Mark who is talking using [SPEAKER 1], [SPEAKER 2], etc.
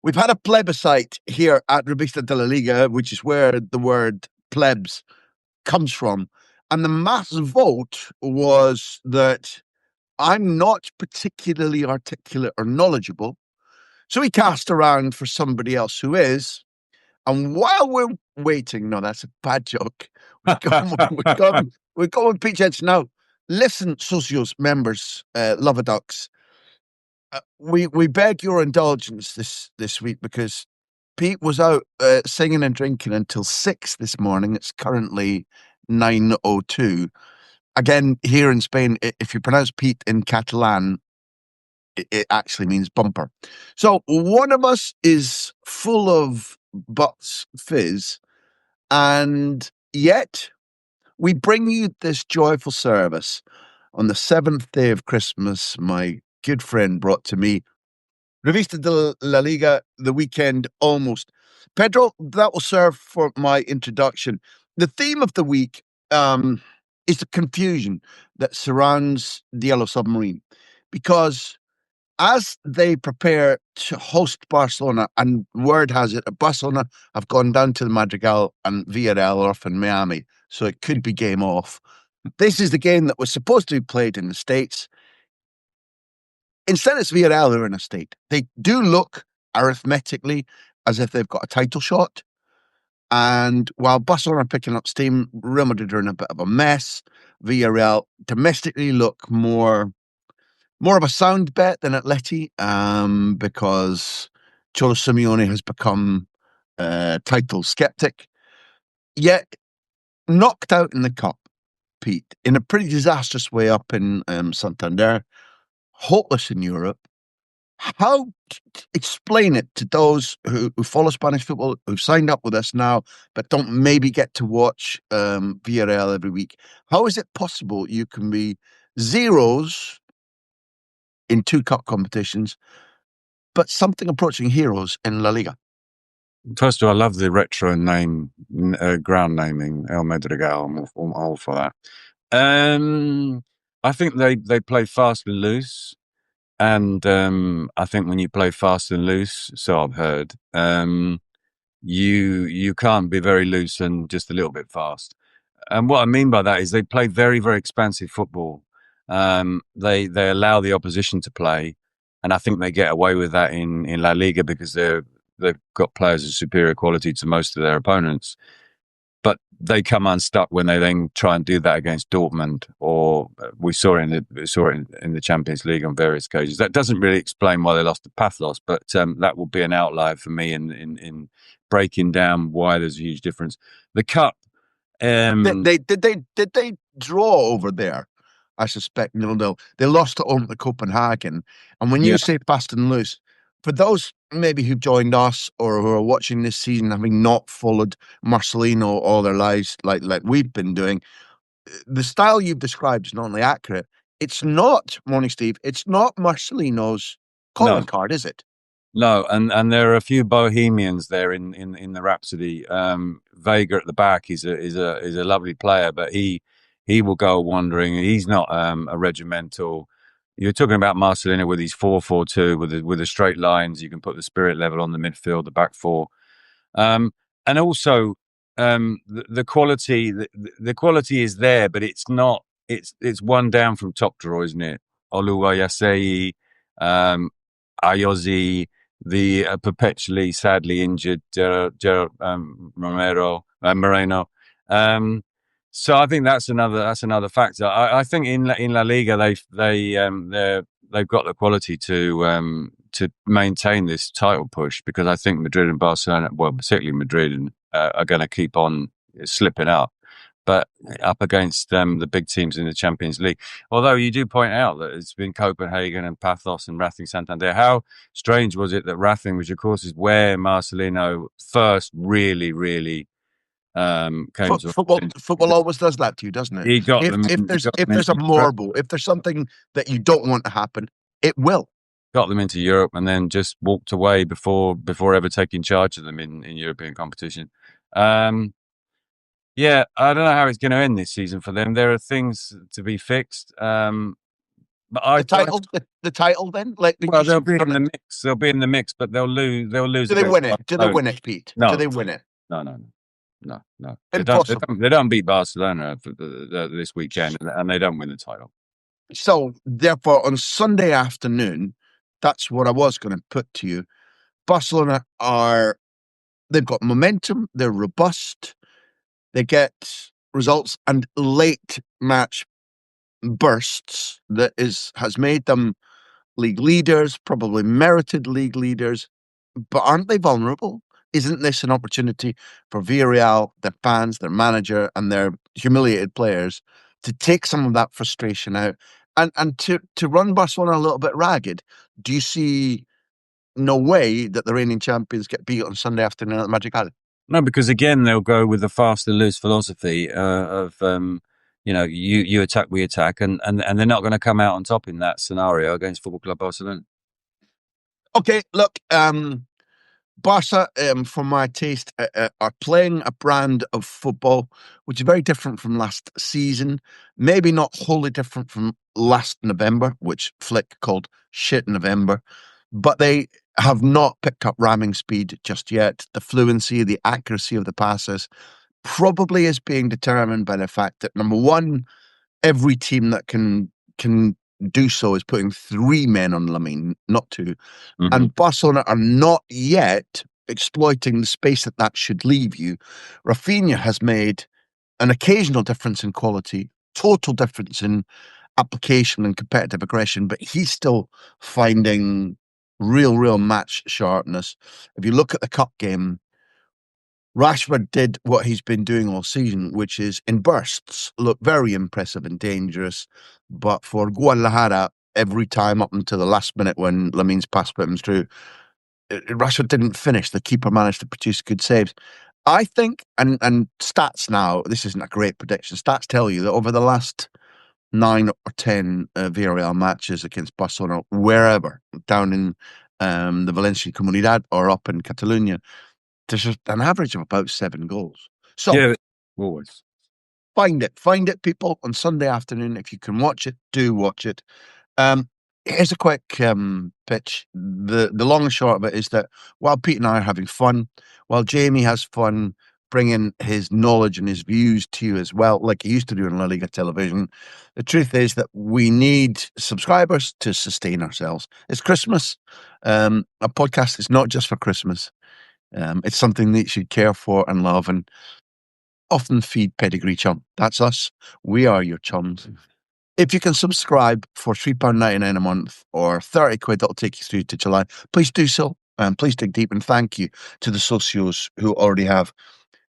[SPEAKER 1] We've had a plebiscite here at Revista de la Liga, which is where the word plebs comes from. And the mass vote was that I'm not particularly articulate or knowledgeable. So we cast around for somebody else who is. And while we're waiting, no, that's a bad joke. We're going Peachheads now. Listen, socios, members, lover ducks. We beg your indulgence this week because Pete was out singing and drinking until 6 this morning. It's currently 9:02. Again, here in Spain, if you pronounce Pete in Catalan, it actually means bumper. So one of us is full of butts fizz, and yet we bring you this joyful service on the 7th day of Christmas. My good friend brought to me Revista de la Liga, the weekend almost. Pedro, that will serve for my introduction. The theme of the week is the confusion that surrounds the Yellow Submarine, because as they prepare to host Barcelona, and word has it, Barcelona have gone down to the Madrigal and Villarreal are off in Miami, so it could be game off. This is the game that was supposed to be played in the States. Instead, it's Villarreal who are in a state. They do look arithmetically as if they've got a title shot. And while Barcelona are picking up steam, Real Madrid are in a bit of a mess. Villarreal domestically look more of a sound bet than Atleti, because Cholo Simeone has become title skeptic. Yet knocked out in the cup, Pete, in a pretty disastrous way up in Santander, hopeless in Europe. How explain it to those who follow Spanish football, who've signed up with us now, but don't maybe get to watch Villarreal every week? How is it possible you can be zeros in 2 cup competitions, but something approaching heroes in La Liga?
[SPEAKER 2] First of all, I love the retro name, ground naming, El Madrigal. I'm all for that. I think they play fast and loose. And I think when you play fast and loose, so I've heard, you can't be very loose and just a little bit fast. And what I mean by that is they play very, very expansive football. They allow the opposition to play, and I think they get away with that in La Liga because they've got players of superior quality to most of their opponents. But they come unstuck when they then try and do that against Dortmund, or we saw it in the Champions League on various occasions. That doesn't really explain why they lost to Pathos, but that will be an outlier for me in breaking down why there's a huge difference. The cup,
[SPEAKER 1] Did they draw over there? I suspect no. They lost to home to Copenhagen. And when you say fast and loose, for those maybe who've joined us or who are watching this season having not followed Marcelino all their lives like we've been doing, the style you've described is not only accurate, it's not, morning Steve, it's not Marcelino's calling card, is it?
[SPEAKER 2] No, and there are a few bohemians there in the Rhapsody. Vega at the back is a lovely player, but he will go wandering. He's not a regimental. You're talking about Marcelino with his 4-4-2 with the straight lines. You can put the spirit level on the midfield, the back four, and also the quality. The quality is there, but it's not. It's one down from top drawer, isn't it? Oluwayasei, Ayozi, the perpetually sadly injured Moreno. So I think that's another factor. I think in La Liga they've got the quality to maintain this title push, because I think Madrid and Barcelona, well, particularly Madrid, are going to keep on slipping up. But up against the big teams in the Champions League. Although you do point out that it's been Copenhagen and Pathos and Racing Santander. How strange was it that Racing, which of course is where Marcelino first really came to
[SPEAKER 1] football always does that to you, doesn't it?
[SPEAKER 2] He got them.
[SPEAKER 1] If there's a marble, if there's something that you don't want to happen, it will.
[SPEAKER 2] Got them into Europe and then just walked away before ever taking charge of them in European competition. Yeah, I don't know how it's going to end this season for them. There are things to be fixed. But I,
[SPEAKER 1] The title then? Like, did
[SPEAKER 2] well,
[SPEAKER 1] you see
[SPEAKER 2] they'll be in the mix. They'll be in the mix, but they'll lose. They'll lose
[SPEAKER 1] do they
[SPEAKER 2] against
[SPEAKER 1] win it? Do they
[SPEAKER 2] Barcelona.
[SPEAKER 1] win it, Pete? Do
[SPEAKER 2] No,
[SPEAKER 1] they win it?
[SPEAKER 2] no. They don't. They
[SPEAKER 1] Impossible.
[SPEAKER 2] don't. They don't beat Barcelona for this weekend, and they don't win the title.
[SPEAKER 1] So, therefore, on Sunday afternoon, that's what I was going to put to you. Barcelona they've got momentum, they're robust, they get results and late match bursts has made them league leaders, probably merited league leaders, but aren't they vulnerable? Isn't this an opportunity for Villarreal, their fans, their manager, and their humiliated players to take some of that frustration out and to run Barcelona a little bit ragged? Do you see no way that the reigning champions get beat on Sunday afternoon at the Magic Alley?
[SPEAKER 2] No, because again, they'll go with the fast and loose philosophy of you attack, we attack, and they're not going to come out on top in that scenario against Football Club Barcelona.
[SPEAKER 1] Okay, look, Barca, for my taste, are playing a brand of football which is very different from last season. Maybe not wholly different from last November, which Flick called shit November, but they have not picked up ramming speed just yet. The fluency, the accuracy of the passes probably is being determined by the fact that, number one, every team that can do so is putting 3 men on Lamine, not 2.
[SPEAKER 2] Mm-hmm.
[SPEAKER 1] And Barcelona are not yet exploiting the space that should leave you. Rafinha has made an occasional difference in quality, total difference in application and competitive aggression, but he's still finding real match sharpness. If you look at the cup game, Rashford did what he's been doing all season, which is in bursts, look very impressive and dangerous. But for Guadalajara, every time up until the last minute when Lamine's pass put him through, Rashford didn't finish. The keeper managed to produce good saves. I think, and stats now, this isn't a great prediction, stats tell you that over the last 9 or 10 Villarreal matches against Barcelona, wherever, down in the Valencia Comunidad or up in Catalonia, there's an average of about 7 goals. So,
[SPEAKER 2] yeah, always.
[SPEAKER 1] Find it, people, on Sunday afternoon. If you can watch it, do watch it. Here's a quick pitch. The long and short of it is that while Pete and I are having fun, while Jamie has fun bringing his knowledge and his views to you as well, like he used to do on LaLiga television, the truth is that we need subscribers to sustain ourselves. It's Christmas. A podcast is not just for Christmas. It's something that you should care for and love and often feed pedigree chum. That's us. We are your chums. If you can subscribe for £3.99 a month or 30 quid, that'll take you through to July. Please do so. Please dig deep, and thank you to the socios who already have.